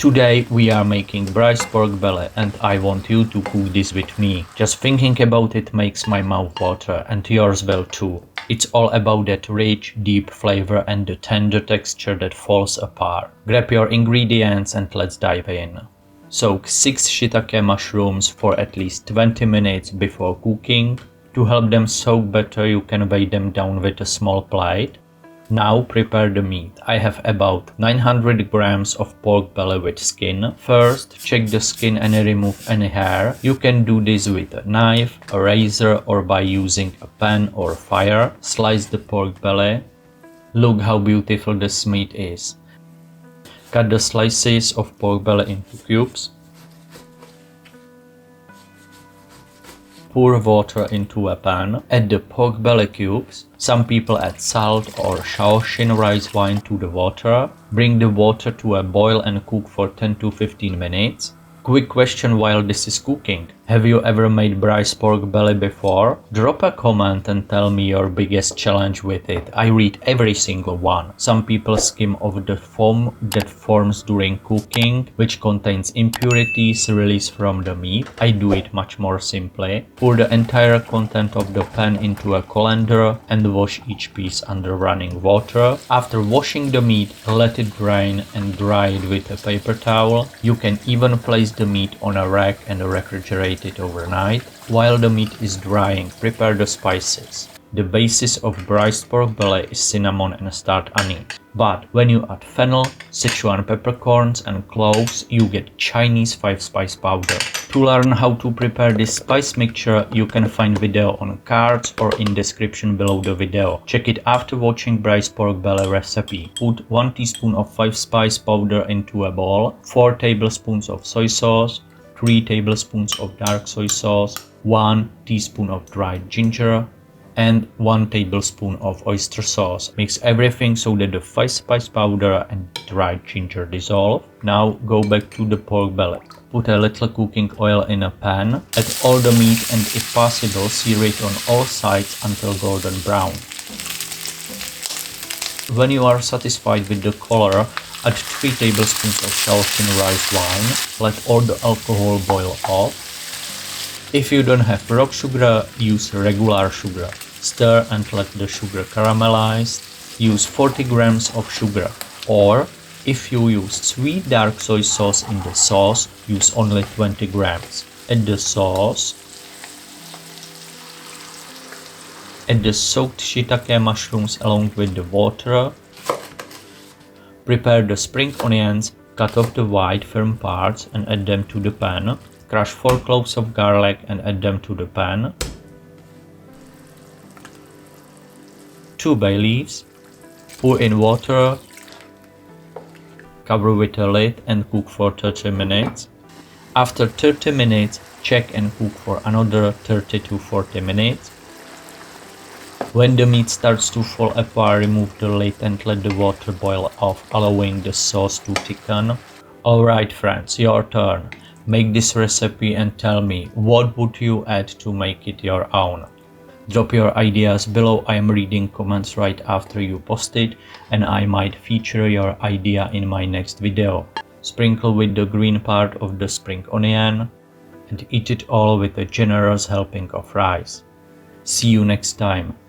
Today we are making braised pork belly and I want you to cook this with me. Just thinking about it makes my mouth water and yours will too. It's all about that rich, deep flavor and the tender texture that falls apart. Grab your ingredients and let's dive in. Soak 6 shiitake mushrooms for at least 20 minutes before cooking. To help them soak better, you can weigh them down with a small plate. Now prepare the meat. I have about 900 grams of pork belly with skin. First, check the skin and remove any hair. You can do this with a knife, a razor or by using a pan or fire. Slice the pork belly. Look how beautiful this meat is. Cut the slices of pork belly into cubes. Pour water into a pan. Add the pork belly cubes. Some people add salt or Shaoxin rice wine to the water. Bring the water to a boil and cook for 10 to 15 minutes. Quick question while this is cooking. Have you ever made braised pork belly before? Drop a comment and tell me your biggest challenge with it. I read every single one. Some people skim off the foam that forms during cooking, which contains impurities released from the meat. I do it much more simply. Pour the entire content of the pan into a colander and wash each piece under running water. After washing the meat, let it drain and dry it with a paper towel. You can even place the meat on a rack and refrigerate it overnight. While the meat is drying, prepare the spices. The basis of braised pork belly is cinnamon and star anise. But when you add fennel, Sichuan peppercorns and cloves, you get Chinese 5-spice powder. To learn how to prepare this spice mixture, you can find video on cards or in description below the video. Check it after watching braised pork belly recipe. Put 1 teaspoon of 5-spice powder into a bowl, 4 tablespoons of soy sauce, 3 tablespoons of dark soy sauce, 1 teaspoon of dried ginger, and 1 tablespoon of oyster sauce. Mix everything so that the 5-spice powder and dried ginger dissolve. Now go back to the pork belly. Put a little cooking oil in a pan. Add all the meat and if possible sear it on all sides until golden brown. When you are satisfied with the color, add 3 tablespoons of Shaoxin rice wine. Let all the alcohol boil off. If you don't have rock sugar, use regular sugar. Stir and let the sugar caramelize. Use 40 grams of sugar. Or, if you use sweet dark soy sauce in the sauce, use only 20 grams. Add the sauce. Add the soaked shiitake mushrooms along with the water. Prepare the spring onions, cut off the white firm parts and add them to the pan. Crush 4 cloves of garlic and add them to the pan. 2 bay leaves. Pour in water. Cover with a lid and cook for 30 minutes. After 30 minutes, check and cook for another 30 to 40 minutes. When the meat starts to fall apart, remove the lid and let the water boil off, allowing the sauce to thicken. Alright friends, your turn. Make this recipe and tell me what would you add to make it your own. Drop your ideas below. I am reading comments right after you post it and I might feature your idea in my next video. Sprinkle with the green part of the spring onion and eat it all with a generous helping of rice. See you next time.